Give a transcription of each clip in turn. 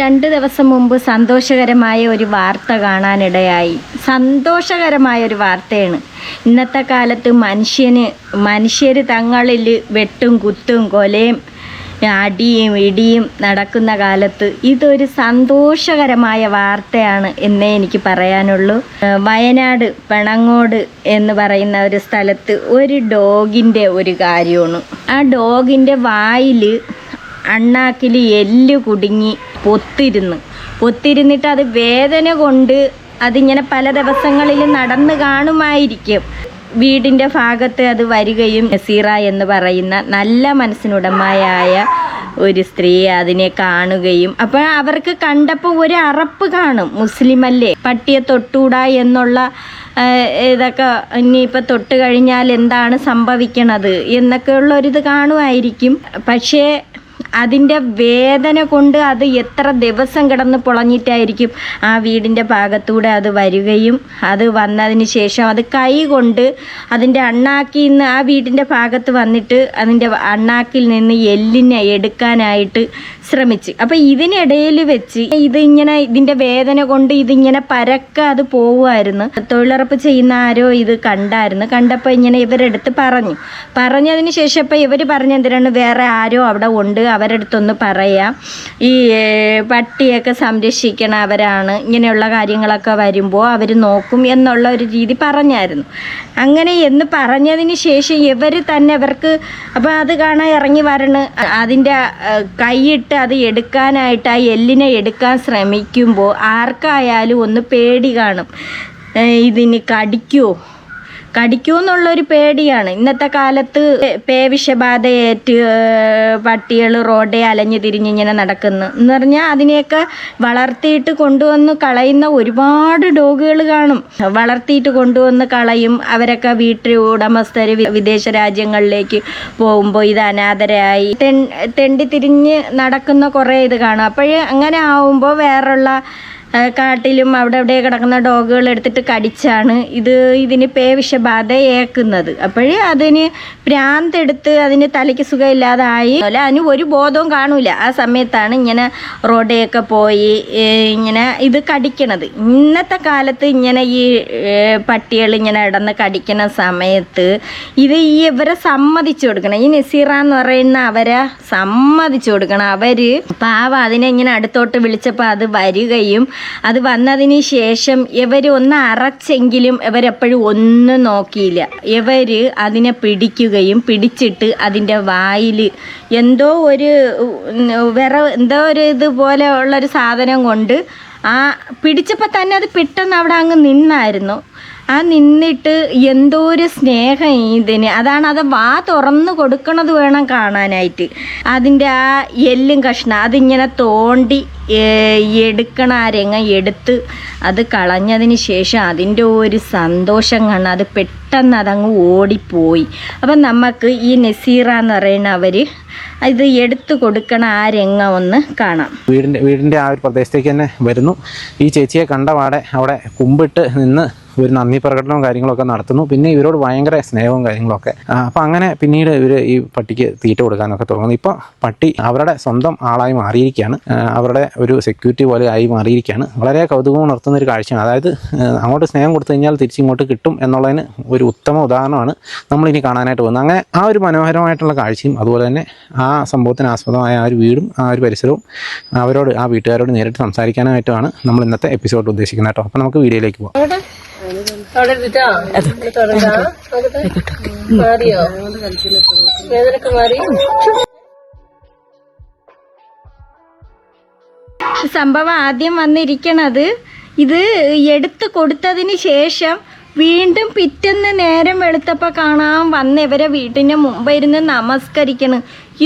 2 ദിവസം മുമ്പ് സന്തോഷകരമായ ഒരു വാർത്ത കാണാനിടയായി. സന്തോഷകരമായ ഒരു വാർത്തയാണ്. ഇന്നത്തെ കാലത്ത് മനുഷ്യർ തങ്ങളിൽ വെട്ടും കുത്തും കൊലയും അടിയും ഇടിയും നടക്കുന്ന കാലത്ത് ഇതൊരു സന്തോഷകരമായ വാർത്തയാണ് എന്നേ എനിക്ക് പറയാനുള്ളൂ. വയനാട് പെണങ്ങോട് എന്ന് പറയുന്ന ഒരു സ്ഥലത്ത് ഒരു ഡോഗിൻ്റെ ഒരു കാര്യമാണ്. ആ ഡോഗിൻ്റെ വായിൽ അണ്ണാക്കിൽ എല്ല് കുടുങ്ങി പൊത്തിരുന്നിട്ട് അത് വേദന കൊണ്ട് അതിങ്ങനെ പല ദിവസങ്ങളിൽ നടന്ന് കാണുമായിരിക്കും. വീടിൻ്റെ ഭാഗത്ത് അത് വരികയും നസീറ എന്ന് പറയുന്ന നല്ല മനസ്സിനുടമയായ ഒരു സ്ത്രീ അതിനെ കാണുകയും അപ്പോൾ അവർക്ക് കണ്ടപ്പോൾ ഒരു അറപ്പ് കാണും. മുസ്ലിമല്ലേ, പട്ടിയെ തൊട്ടൂടാ എന്നുള്ള ഇതൊക്കെ ഇനിയിപ്പോൾ തൊട്ട് കഴിഞ്ഞാൽ എന്താണ് സംഭവിക്കണത് എന്നൊക്കെയുള്ള ഒരിത് കാണുമായിരിക്കും. പക്ഷേ അതിൻ്റെ വേദന കൊണ്ട് അത് എത്ര ദിവസം കിടന്ന് പൊളഞ്ഞിട്ടായിരിക്കും ആ വീടിൻ്റെ ഭാഗത്തൂടെ അത് വരികയും അത് വന്നതിന് ശേഷം അത് കൈ കൊണ്ട് അതിൻ്റെ അണ്ണാക്കിൽ നിന്ന് ആ വീടിൻ്റെ ഭാഗത്ത് വന്നിട്ട് അതിൻ്റെ അണ്ണാക്കിൽ നിന്ന് എല്ലിനെ എടുക്കാനായിട്ട് ശ്രമിച്ച്. അപ്പോൾ ഇതിനിടയിൽ വെച്ച് ഇതിൻ്റെ വേദന കൊണ്ട് ഇതിങ്ങനെ പരക്കെ അത് പോവുമായിരുന്നു. തൊഴിലുറപ്പ് ചെയ്യുന്ന ആരോ ഇത് കണ്ടപ്പോൾ ഇങ്ങനെ ഇവരെടുത്ത് പറഞ്ഞതിന് ശേഷം ഇപ്പോൾ ഇവർ പറഞ്ഞെന്തിനാണ് വേറെ ആരോ അവിടെ ഉണ്ട്, അവരെടുത്തൊന്ന് പറയാം, ഈ പട്ടിയൊക്കെ സംരക്ഷിക്കണ അവരാണ്, ഇങ്ങനെയുള്ള കാര്യങ്ങളൊക്കെ വരുമ്പോൾ അവർ നോക്കും എന്നുള്ള ഒരു രീതി പറഞ്ഞായിരുന്നു. അങ്ങനെ എന്ന് പറഞ്ഞതിന് ശേഷം ഇവർ തന്നെ അവർക്ക് അപ്പോൾ അത് കാണാൻ ഇറങ്ങി വരണം. അതിൻ്റെ കൈയിട്ട് അത് എടുക്കാനായിട്ട് ആ എല്ലിനെ എടുക്കാൻ ശ്രമിക്കുമ്പോൾ ആർക്കായാലും ഒന്ന് പേടി കാണും. ഇതിന് കടിക്കുമോ എന്നുള്ളൊരു പേടിയാണ്. ഇന്നത്തെ കാലത്ത് പേവിഷബാധയേറ്റ് പട്ടികൾ റോഡേ അലഞ്ഞു തിരിഞ്ഞിങ്ങനെ നടക്കുന്നു എന്ന് പറഞ്ഞാൽ അതിനെയൊക്കെ വളർത്തിയിട്ട് കൊണ്ടുവന്ന് കളയുന്ന ഒരുപാട് ഡോഗുകൾ കാണും. വളർത്തിയിട്ട് കൊണ്ടുവന്ന് കളയും. അവരൊക്കെ വീട്ടിൽ ഉടമസ്ഥർ വിദേശ രാജ്യങ്ങളിലേക്ക് പോകുമ്പോൾ ഇത് അനാഥരായി തെണ്ടി തിരിഞ്ഞ് നടക്കുന്ന കുറേ ഇത് കാണും. അപ്പോഴേ അങ്ങനെ ആവുമ്പോൾ വേറുള്ള കാട്ടിലും അവിടെ കിടക്കുന്ന ഡോഗുകൾ എടുത്തിട്ട് കടിച്ചാണ് ഇതിന് പേവിഷബാധ ഏക്കുന്നത്. അപ്പോഴേ അതിന് ഭ്രാന്തെടുത്ത് അതിന് തലയ്ക്ക് സുഖമില്ലാതായി. അതിന് ഒരു ബോധവും കാണൂല. ആ സമയത്താണ് ഇങ്ങനെ റോഡേയൊക്കെ പോയി ഇങ്ങനെ ഇത് കടിക്കണത്. ഇന്നത്തെ കാലത്ത് ഇങ്ങനെ ഈ പട്ടികൾ ഇങ്ങനെ ഇടന്ന് കടിക്കണ സമയത്ത് ഇവരെ സമ്മതിച്ചു കൊടുക്കണം. ഈ നസീറ എന്ന് പറയുന്ന അവരെ സമ്മതിച്ചു കൊടുക്കണം. അവർ പാവം അതിനെ ഇങ്ങനെ അടുത്തോട്ട് വിളിച്ചപ്പോൾ അത് വരികയും അത് വന്നതിന് ശേഷം ഇവർ ഒന്ന് അറച്ചെങ്കിലും ഇവരെപ്പോഴും ഒന്നും നോക്കിയില്ല. ഇവർ അതിനെ പിടിച്ചിട്ട് അതിൻ്റെ വായിൽ എന്തോ ഒരു ഇതുപോലെ ഉള്ളൊരു സാധനം കൊണ്ട് പിടിച്ചപ്പോൾ തന്നെ അത് പെട്ടെന്ന് അവിടെ അങ്ങ് നിന്നായിരുന്നു. നിന്നിട്ട് എന്തോ ഒരു സ്നേഹം ഇതിന്. അതാണ് അത് വാ തുറന്ന് കൊടുക്കണത് വേണം കാണാനായിട്ട്. അതിൻ്റെ ആ എല്ലും കഷ്ണം അതിങ്ങനെ തോണ്ടി എടുക്കണ ആ രംഗം എടുത്ത് അത് കളഞ്ഞതിന് ശേഷം അതിൻ്റെ ഒരു സന്തോഷം കാണാൻ അത് പെട്ടെന്ന് അതങ്ങ് ഓടിപ്പോയി. അപ്പം നമുക്ക് ഈ നസീറ എന്ന് പറയുന്ന അവർ ഇത് എടുത്തു കൊടുക്കണ ആ രംഗം ഒന്ന് കാണാം. വീടിൻ്റെ ആ ഒരു പ്രദേശത്തേക്ക് തന്നെ വരുന്നു. ഈ ചേച്ചിയെ കണ്ടപാടെ അവിടെ കുമ്പിട്ട് നിന്ന് ഒരു നന്ദി പ്രകടനവും കാര്യങ്ങളൊക്കെ നടത്തുന്നു. പിന്നെ ഇവരോട് ഭയങ്കര സ്നേഹവും കാര്യങ്ങളൊക്കെ. അപ്പം അങ്ങനെ പിന്നീട് ഇവർ ഈ പട്ടിക്ക് തീറ്റ കൊടുക്കാനൊക്കെ തുടങ്ങുന്നു. ഇപ്പോൾ പട്ടി അവരുടെ സ്വന്തം ആളായി മാറിയിരിക്കുകയാണ്. അവരുടെ ഒരു സെക്യൂരിറ്റി പോലെ ആയി മാറിയിരിക്കുകയാണ്. വളരെ കൗതുകം ഉണർത്തുന്ന ഒരു കാഴ്ചയാണ്. അതായത് അങ്ങോട്ട് സ്നേഹം കൊടുത്തു കഴിഞ്ഞാൽ തിരിച്ചിങ്ങോട്ട് കിട്ടും എന്നുള്ളതിന് ഒരു ഉത്തമ ഉദാഹരണമാണ് നമ്മളിനി കാണാനായിട്ട് പോകുന്നത്. അങ്ങനെ ആ ഒരു മനോഹരമായിട്ടുള്ള കാഴ്ചയും അതുപോലെ തന്നെ ആ സംഭവത്തിന് ആസ്പദമായ ആ ഒരു വീടും ആ ഒരു പരിസരവും ആ വീട്ടുകാരോട് നേരിട്ട് സംസാരിക്കാനായിട്ടുമാണ് നമ്മൾ ഇന്നത്തെ എപ്പിസോഡ് ഉദ്ദേശിക്കുന്നത് കേട്ടോ. അപ്പോൾ നമുക്ക് വീഡിയോയിലേക്ക് പോകാം. സംഭവം ആദ്യം വന്നിരിക്കണത് ഇത് എടുത്തു കൊടുത്തതിന് ശേഷം വീണ്ടും പിറ്റേന്ന് നേരം വെളുത്തപ്പോൾ കാണാൻ വന്നവരെ വീട്ടിൻ്റെ മുമ്പ് ഇരുന്ന് നമസ്കരിക്കണം.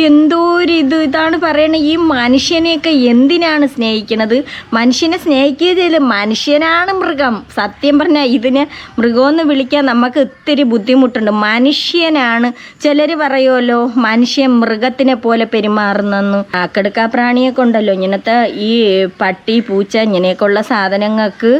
എന്തോ ഒരു ഇതാണ് പറയണത്. ഈ മനുഷ്യനെയൊക്കെ എന്തിനാണ് സ്നേഹിക്കണത്? മനുഷ്യനെ സ്നേഹിക്കുകയില്ല, മനുഷ്യനാണ് മൃഗം. സത്യം പറഞ്ഞാൽ ഇതിനെ മൃഗമെന്ന് വിളിക്കാൻ നമുക്ക് ഇത്തിരി ബുദ്ധിമുട്ടുണ്ട്. മനുഷ്യനാണ്. ചിലർ പറയുമല്ലോ മനുഷ്യൻ മൃഗത്തിനെ പോലെ പെരുമാറുന്നെന്ന്. ആക്കെടുക്കാ പ്രാണിയൊക്കെ ഉണ്ടല്ലോ ഇങ്ങനത്തെ ഈ പട്ടി പൂച്ച ഇങ്ങനെയൊക്കെയുള്ള സാധനങ്ങൾക്ക്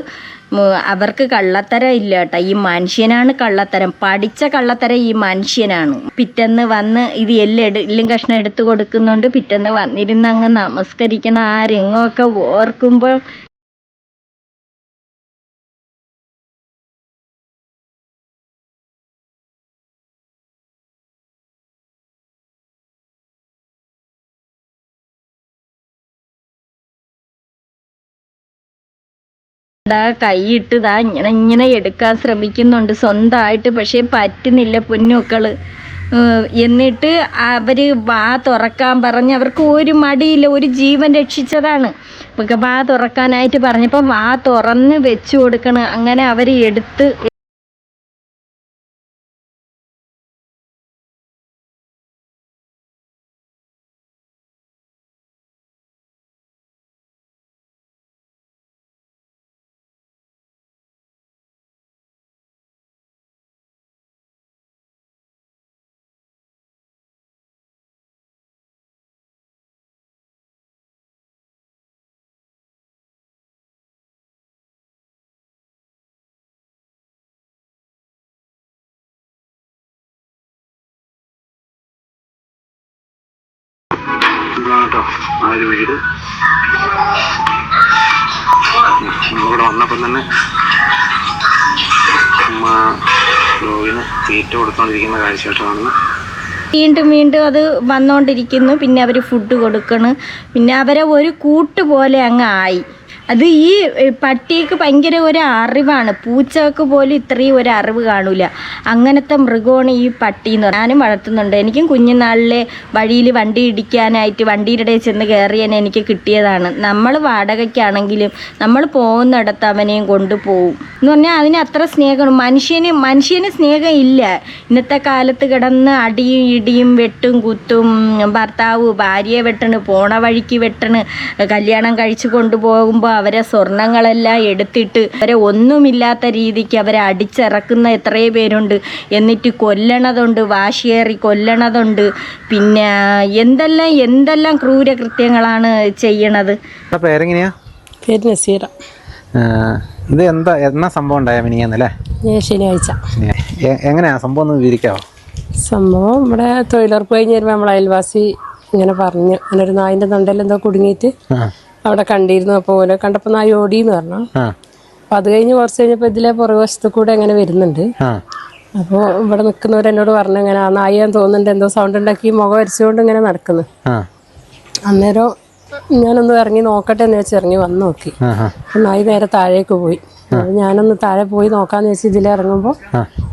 അവർക്ക് കള്ളത്തരം ഇല്ല കേട്ടോ, ഈ മനുഷ്യനാണ് കള്ളത്തരം, പഠിച്ച കള്ളത്തരം ഈ മനുഷ്യനാണ്. പിറ്റേന്ന് വന്ന് ഇത് എല്ലും കഷ്ണം എടുത്തു കൊടുക്കുന്നുണ്ട്, പിറ്റേന്ന് വന്നിരുന്ന് അങ്ങ് നമസ്കരിക്കണം. ആ രംഗമൊക്കെ ഓർക്കുമ്പോൾ കൈയിട്ട് ഇങ്ങനെ എടുക്കാൻ ശ്രമിക്കുന്നുണ്ട് സ്വന്തമായിട്ട്, പക്ഷേ പറ്റുന്നില്ല പൊന്നുമക്കള്. എന്നിട്ട് അവര് വാ തുറക്കാൻ പറഞ്ഞ് അവർക്ക് ഒരു മടിയില്ല, ഒരു ജീവൻ രക്ഷിച്ചതാണ്. വാ തുറക്കാനായിട്ട് പറഞ്ഞപ്പോൾ വാ തുറന്ന് വെച്ചു കൊടുക്കണം. അങ്ങനെ അവര് എടുത്ത് കേട്ടോ ആ ഒരു വീട്. നമ്മളിവിടെ വന്നപ്പം തന്നെ അമ്മ ഡോഗിന് തീറ്റ കൊടുത്തോണ്ടിരിക്കുന്ന കാഴ്ചയായിട്ട് കാണുന്നു. വീണ്ടും അത് വന്നുകൊണ്ടിരിക്കുന്നു. പിന്നെ അവർ ഫുഡ് കൊടുക്കണം. പിന്നെ അവരെ ഒരു കൂട്ടുപോലെ അങ്ങ് ആയി. അത് ഈ പട്ടിക്ക് ഭയങ്കര ഒരു അറിവാണ്. പൂച്ചക്ക് പോലും ഇത്രയും ഒരു അറിവ് കാണൂല. അങ്ങനത്തെ മൃഗമാണ് ഈ പട്ടി എന്ന് പറഞ്ഞാൽ. ഞാനും വളർത്തുന്നുണ്ട്. എനിക്കും കുഞ്ഞുനാളിലെ വഴിയിൽ വണ്ടി ഇടിക്കാനായിട്ട് വണ്ടിയുടെ ഇടയിൽ ചെന്ന് കയറിയാൻ എനിക്ക് കിട്ടിയതാണ്. നമ്മൾ വാടകയ്ക്കാണെങ്കിലും നമ്മൾ പോകുന്നിടത്ത് അവനെയും കൊണ്ടുപോകും എന്ന് പറഞ്ഞാൽ അതിന് അത്ര സ്നേഹമാണ്. മനുഷ്യന് സ്നേഹം ഇല്ല. ഇന്നത്തെ കാലത്ത് കിടന്ന് അടിയും ഇടിയും വെട്ടും കുത്തും, ഭർത്താവ് ഭാര്യയെ വെട്ടണ്, പോണ വഴിക്ക് വെട്ടണ്, കല്യാണം കഴിച്ചു കൊണ്ടുപോകുമ്പോൾ അവരെ സ്വർണങ്ങളെല്ലാം എടുത്തിട്ട് അവരെ ഒന്നുമില്ലാത്ത രീതിക്ക് അവരെ അടിച്ചിറക്കുന്ന എത്രയോ പേരുണ്ട്. എന്നിട്ട് കൊല്ലണതുണ്ട്, വാശിയേറി കൊല്ലണതുണ്ട്. പിന്നെ എന്തെല്ലാം ക്രൂരകൃത്യങ്ങളാണ് ചെയ്യണത്. പേരെങ്ങനെയാ? പേര് നസീറ. ഇത് എന്നാ സംഭവം ഉണ്ടായ മിനിയാന്നല്ലേ? ശനിയാഴ്ച. എങ്ങനെയാ സംഭവം ഒന്ന് വിവരിക്കാവോ? സംഭവം ഇവിടെ തൊഴിലുറപ്പ് കഴിഞ്ഞ് വരുമ്പോൾ നമ്മളെ അയൽവാസി ഇങ്ങനെ പറഞ്ഞു, അങ്ങനെ ഒരു നായിന്റെ തൊണ്ടയിലെന്തോ കുടുങ്ങിയിട്ട് അവിടെ കണ്ടിരുന്നു. അപ്പോൾ ഓരോ കണ്ടപ്പോൾ നായി ഓടിയെന്ന് പറഞ്ഞു. അപ്പൊ അത് കഴിഞ്ഞ് കുറച്ച് കഴിഞ്ഞപ്പോൾ ഇതിലെ പുറകുവശത്ത് കൂടെ അങ്ങനെ വരുന്നുണ്ട്. അപ്പോൾ ഇവിടെ നിൽക്കുന്നവർ എന്നോട് പറഞ്ഞു, ഇങ്ങനെ ആ നായിയാൻ തോന്നുന്നുണ്ട്, എന്തോ സൗണ്ട് ഉണ്ടാക്കി മുഖം വരച്ചുകൊണ്ട് ഇങ്ങനെ നടക്കുന്നു. അന്നേരം ഞാനൊന്ന് ഇറങ്ങി നോക്കട്ടെ എന്ന് വെച്ച് ഇറങ്ങി വന്ന് നോക്കി. നായി നേരെ താഴേക്ക് പോയി. ഞാനൊന്ന് താഴെ പോയി നോക്കാന്ന് വെച്ച് ഇതിലിറങ്ങുമ്പോൾ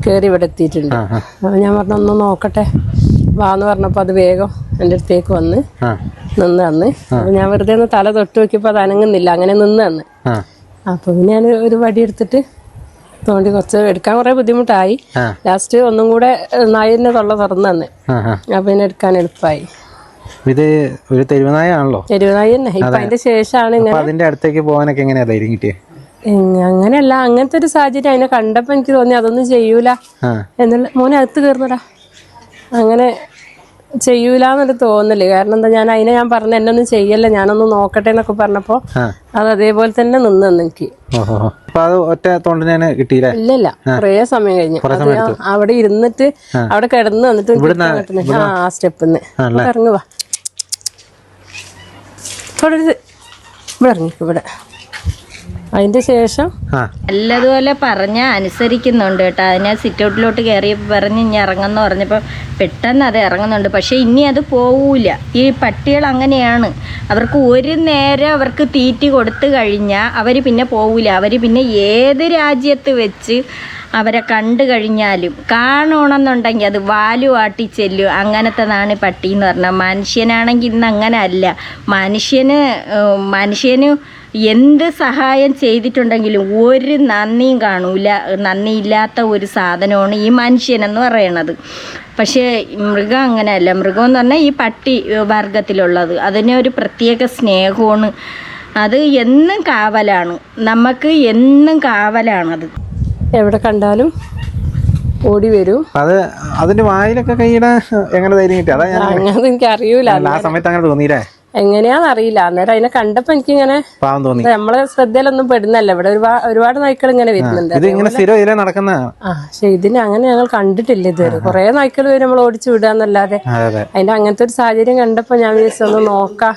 കയറി ഇവിടെ എത്തിയിട്ടുണ്ട്. അപ്പോൾ ഞാൻ പറഞ്ഞു ഒന്ന് നോക്കട്ടെ വാന്ന് പറഞ്ഞപ്പോൾ അത് വേഗം എൻ്റെ അടുത്തേക്ക് വന്ന് നിന്ന് തന്ന്. അപ്പൊ ഞാൻ വെറുതെ ഒന്ന് തല തൊട്ട് നോക്കിയപ്പോൾ അത് അനങ്ങുന്നില്ല, അങ്ങനെ നിന്ന് തന്ന്. അപ്പൊ പിന്നെ ഞാൻ ഒരു വടി എടുത്തിട്ട് തോണ്ടി കുറച്ച് എടുക്കാൻ കുറെ ബുദ്ധിമുട്ടായി. ലാസ്റ്റ് ഒന്നും കൂടെ നായിന്റെ തൊള്ള തുറന്നു തന്നെ. അപ്പൊ പിന്നെ എടുക്കാൻ എളുപ്പമായി. ഇത് ഒരു തെരുവുനായാണല്ലോ? തെരുവുനായി തന്നെ. ഇപ്പൊ അതിന്റെ ശേഷമാണ് ഇങ്ങനെ. അതിന്റെ അടുത്തേക്ക് പോകാനൊക്കെ എങ്ങനെയാ ധൈര്യം കിട്ടിയേ? അങ്ങനെയല്ല, അങ്ങനത്തെ ഒരു സാഹചര്യം അതിനെ കണ്ടപ്പോ എനിക്ക് തോന്നി അതൊന്നും ചെയ്യൂല എന്നുള്ള. മോനെ അകത്ത് കയറുന്നടാ, അങ്ങനെ ചെയ്യൂലെന്നൊരു തോന്നല്. കാരണം എന്താ, ഞാൻ പറഞ്ഞ എന്നൊന്നും ചെയ്യല്ല, ഞാനൊന്നും നോക്കട്ടെ എന്നൊക്കെ പറഞ്ഞപ്പോ അത് അതേപോലെ തന്നെ നിന്ന് എനിക്ക്. ഇല്ലല്ല, കുറേ സമയം കഴിഞ്ഞു. അവിടെ ഇരുന്നിട്ട് അവിടെ കിടന്ന് വന്നിട്ട് ആ സ്റ്റെപ്പിന്ന് ഇറങ്ങുക, ഇവിടെ ഇറങ്ങിക്കോ ഇവിടെ. അതിന്റെ ശേഷം നല്ലതുപോലെ പറഞ്ഞാൽ അനുസരിക്കുന്നുണ്ട് കേട്ടോ. അതിനെ സിറ്റൗട്ടിലോട്ട് കയറിയപ്പോൾ പറഞ്ഞ് ഇനി ഇറങ്ങുമെന്ന് പറഞ്ഞപ്പോൾ പെട്ടെന്ന് അത് ഇറങ്ങുന്നുണ്ട്. പക്ഷേ ഇനി അത് പോവൂല. ഈ പട്ടികൾ അങ്ങനെയാണ്. അവർക്ക് ഒരു നേരം അവർക്ക് തീറ്റി കൊടുത്തു കഴിഞ്ഞാൽ അവർ പിന്നെ പോവൂല. അവർ പിന്നെ ഏത് രാജ്യത്ത് വെച്ച് അവരെ കണ്ടു കഴിഞ്ഞാലും കാണണമെന്നുണ്ടെങ്കിൽ അത് വാലുവാട്ടി ചെല്ലും. അങ്ങനത്തതാണ് പട്ടി എന്ന് പറഞ്ഞാൽ. മനുഷ്യനാണെങ്കിൽ ഇന്ന് അങ്ങനെ അല്ല. മനുഷ്യന് എന്ത് സഹായം ചെയ്തിട്ടുണ്ടെങ്കിലും ഒരു നന്ദിയും കാണൂല. നന്ദിയില്ലാത്ത ഒരു സാധനമാണ് ഈ മനുഷ്യനെന്ന് പറയണത്. പക്ഷേ മൃഗം അങ്ങനെയല്ല. മൃഗം എന്ന് പറഞ്ഞാൽ ഈ പട്ടി വർഗത്തിലുള്ളത് അതിനൊരു പ്രത്യേക സ്നേഹമാണ്. അത് എന്നും കാവലാണ്, നമുക്ക് എന്നും കാവലാണത്. എവിടെ കണ്ടാലും ഓടി വരും. അത് അതിന്റെ വായിലൊക്കെ കൈയിടാൻ എങ്ങനെ ധൈര്യം കിട്ടി? അതാ ഞാൻ എനിക്ക് അറിയൂല. ആ സമയത്ത് അങ്ങനെ തോന്നിയില്ലേ? എങ്ങനെയാന്ന് അറിയില്ല. അന്നേരം അതിനെ കണ്ടപ്പോ എനിക്കിങ്ങനെ പാവം തോന്നി. നമ്മളെ ശ്രദ്ധയിലൊന്നും പെടുന്നല്ല. ഇവിടെ ഒരുപാട് നായ്ക്കൾ ഇങ്ങനെ വരുന്നുണ്ട്. ഇത് ഇങ്ങനെ സ്ഥിരം ഇതിലെ നടക്കുന്നതാണ്. പക്ഷെ ഇതിന് അങ്ങനെ ഞങ്ങൾ കണ്ടിട്ടില്ല ഇതുവരെ. കുറെ നായ്ക്കൾ വരും നമ്മൾ ഓടിച്ചു വിടാന്നല്ലാതെ. അതിന്റെ അങ്ങനത്തെ ഒരു സാഹചര്യം കണ്ടപ്പോ ഞാൻ വിചാരിച്ചൊന്ന് നോക്കാം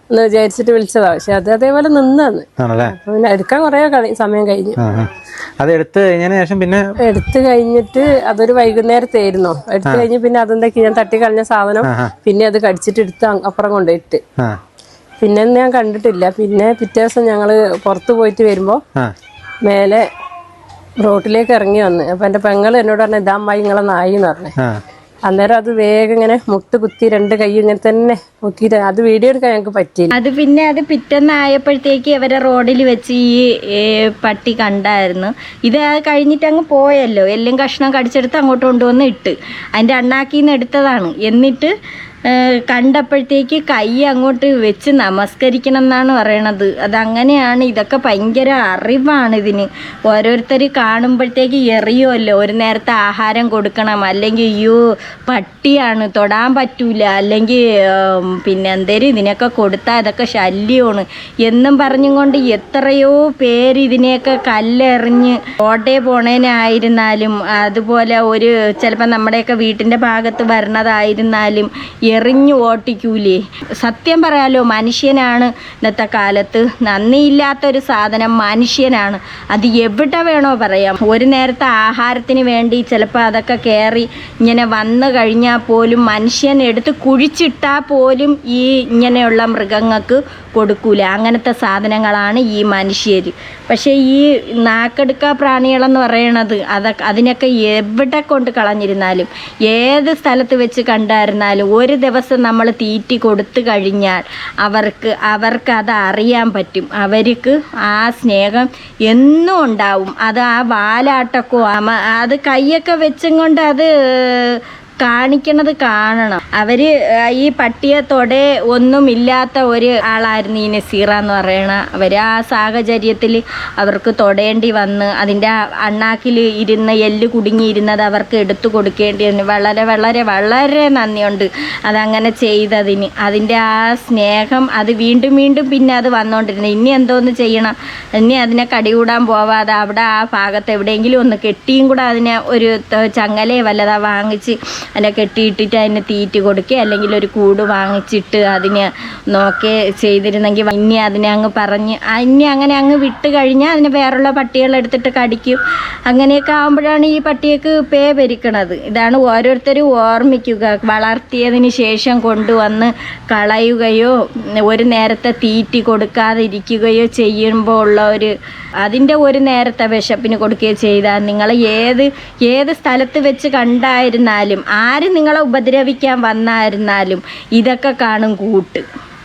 എന്ന് വിചാരിച്ചിട്ട് വിളിച്ചതാ. പക്ഷെ അത് അതേപോലെ നിന്നാന്ന്. അപ്പൊ പിന്നെ എടുക്കാൻ കുറെ സമയം കഴിഞ്ഞു. അത് എടുത്തു കഴിഞ്ഞതിന് ശേഷം പിന്നെ എടുത്തു കഴിഞ്ഞിട്ട് അതൊരു വൈകുന്നേരത്തായിരുന്നു. എടുത്തു കഴിഞ്ഞ് പിന്നെ അതെന്തൊക്കെ ഞാൻ തട്ടി കളഞ്ഞ സാധനം പിന്നെ അത് കടിച്ചിട്ട് എടുത്ത് അപ്പുറം കൊണ്ടുപോയിട്ട് പിന്നെ ഞാൻ കണ്ടിട്ടില്ല. പിന്നെ പിറ്റേ ദിവസം ഞങ്ങള് പുറത്തു പോയിട്ട് വരുമ്പോ മേലെ റോട്ടിലേക്ക് ഇറങ്ങി വന്ന്. അപ്പൊ എന്റെ പെങ്ങള് എന്നോട് പറഞ്ഞ ഇതാ അമ്മായി നിങ്ങളെ നായി എന്ന് പറഞ്ഞു. അന്നേരം അത് വേഗം ഇങ്ങനെ മുട്ട് കുത്തി 2 കൈ ഇങ്ങനെ തന്നെ നോക്കിയിട്ട് അത് വീഡിയോ എടുക്കാൻ ഞങ്ങൾക്ക് പറ്റിയില്ല. അത് പിന്നെ അത് പിറ്റേന്നായപ്പോഴത്തേക്ക് അവരെ റോഡിൽ വെച്ച് ഈ പട്ടി കണ്ടായിരുന്നു. ഇത് കഴിഞ്ഞിട്ട് അങ്ങ് പോയല്ലോ. എല്ലാം കഷ്ണം കടിച്ചെടുത്ത് അങ്ങോട്ട് കൊണ്ടുവന്ന് ഇട്ട് അതിൻ്റെ അണ്ണാക്കിന്ന് എടുത്തതാണ്. എന്നിട്ട് കണ്ടപ്പോഴത്തേക്ക് കൈ അങ്ങോട്ട് വെച്ച് നമസ്കരിക്കണം എന്നാണ് പറയണത്. അതങ്ങനെയാണ്. ഇതൊക്കെ ഭയങ്കര അറിവാണ് ഇതിന്. ഓരോരുത്തർ കാണുമ്പോഴത്തേക്ക് എറിയുമല്ലോ. ഒരു നേരത്തെ ആഹാരം കൊടുക്കണം, അല്ലെങ്കിൽ അയ്യോ പട്ടിയാണ് തൊടാൻ പറ്റൂല, അല്ലെങ്കിൽ പിന്നെ എന്തേലും ഇതിനൊക്കെ കൊടുത്താൽ ഇതൊക്കെ ശല്യമാണ് എന്നും പറഞ്ഞും കൊണ്ട് എത്രയോ പേര് ഇതിനെയൊക്കെ കല്ലെറിഞ്ഞ് ഓട്ടേ പോണേനായിരുന്നാലും അതുപോലെ ഒരു ചിലപ്പോൾ നമ്മുടെയൊക്കെ വീട്ടിൻ്റെ ഭാഗത്ത് വരണതായിരുന്നാലും എറിഞ്ഞു ഓട്ടിക്കൂലേ. സത്യം പറയാലോ, മനുഷ്യനാണ് ഇന്നത്തെ കാലത്ത്. നന്ദിയില്ലാത്തൊരു സാധനം മനുഷ്യനാണ്. അത് എവിടെ വേണോ പറയാം. ഒരു നേരത്തെ ആഹാരത്തിന് വേണ്ടി ചിലപ്പോൾ അതൊക്കെ കയറി ഇങ്ങനെ വന്നു കഴിഞ്ഞാൽ പോലും മനുഷ്യൻ എടുത്ത് കുഴിച്ചിട്ടാൽ പോലും ഈ ഇങ്ങനെയുള്ള മൃഗങ്ങൾക്ക് കൊടുക്കൂല. അങ്ങനത്തെ സാധനങ്ങളാണ് ഈ മനുഷ്യർ. പക്ഷേ ഈ നാക്കെടുക്ക പ്രാണികളെന്ന് പറയണത് അതിനൊക്കെ എവിടെ കൊണ്ട് കളഞ്ഞിരുന്നാലും ഏത് സ്ഥലത്ത് വെച്ച് കണ്ടായിരുന്നാലും ഒരു ദിവസം നമ്മൾ തീറ്റി കൊടുത്തു കഴിഞ്ഞാൽ അവർക്ക് അത് അറിയാൻ പറ്റും. അവർക്ക് ആ സ്നേഹം എന്നും ഉണ്ടാവും. അത് ആ വാലാട്ടക്കോ അത് കൈയൊക്കെ വെച്ചും കൊണ്ട് അത് കാണിക്കണത് കാണണം. അവര് ഈ പട്ടിയെ തൊടേ ഒന്നുമില്ലാത്ത ഒരു ആളായിരുന്നു ഈ നസീറ എന്ന് പറയണ. അവര് ആ സാഹചര്യത്തിൽ അവർക്ക് തൊടേണ്ടി വന്ന് അതിൻ്റെ അണ്ണാക്കിൽ ഇരുന്ന് എല്ല് കുടുങ്ങിയിരുന്നത് അവർക്ക് എടുത്തു കൊടുക്കേണ്ടി വന്നു. വളരെ വളരെ വളരെ നന്ദിയുണ്ട് അതങ്ങനെ ചെയ്തതിന്. അതിൻ്റെ ആ സ്നേഹം അത് വീണ്ടും വീണ്ടും പിന്നെ അത് വന്നുകൊണ്ടിരുന്നു. ഇനി എന്തോന്ന് ചെയ്യണം, ഇനി അതിനെ കടികൂടാൻ പോവാതെ അവിടെ ആ ഭാഗത്ത് എവിടെയെങ്കിലും ഒന്ന് കെട്ടിയും കൂടെ അതിനെ ഒരു ചങ്ങലയെ വല്ലതാ വാങ്ങിച്ച് അതിനെ കെട്ടിയിട്ടിട്ട് അതിനെ തീറ്റി കൊടുക്കുക, അല്ലെങ്കിൽ ഒരു കൂട് വാങ്ങിച്ചിട്ട് അതിനെ നോക്കി ചെയ്തിരുന്നെങ്കിൽ ഇനി അതിനെ അങ്ങ് പറഞ്ഞ് ഇനി അങ്ങനെ അങ്ങ് വിട്ട് കഴിഞ്ഞാൽ അതിനെ വേറുള്ള പട്ടികളെടുത്തിട്ട് കടിക്കും. അങ്ങനെയൊക്കെ ആകുമ്പോഴാണ് ഈ പട്ടിയൊക്കെ പേ ഭരിക്കണത്. ഇതാണ് ഓരോരുത്തരും ഓർമ്മിക്കുക. വളർത്തിയതിന് ശേഷം കൊണ്ടുവന്ന് കളയുകയോ ഒരു നേരത്തെ തീറ്റി കൊടുക്കാതിരിക്കുകയോ ചെയ്യുമ്പോൾ ഉള്ള അതിൻ്റെ ഒരു നേരത്തെ വിശപ്പിന് കൊടുക്കുകയോ ചെയ്താൽ നിങ്ങൾ ഏത് സ്ഥലത്ത് വെച്ച് കണ്ടായിരുന്നാലും ആര് നിങ്ങളെ ഉപദ്രവിക്കാൻ വന്നായിരുന്നാലും ഇതൊക്കെ കാണും കൂട്ട്.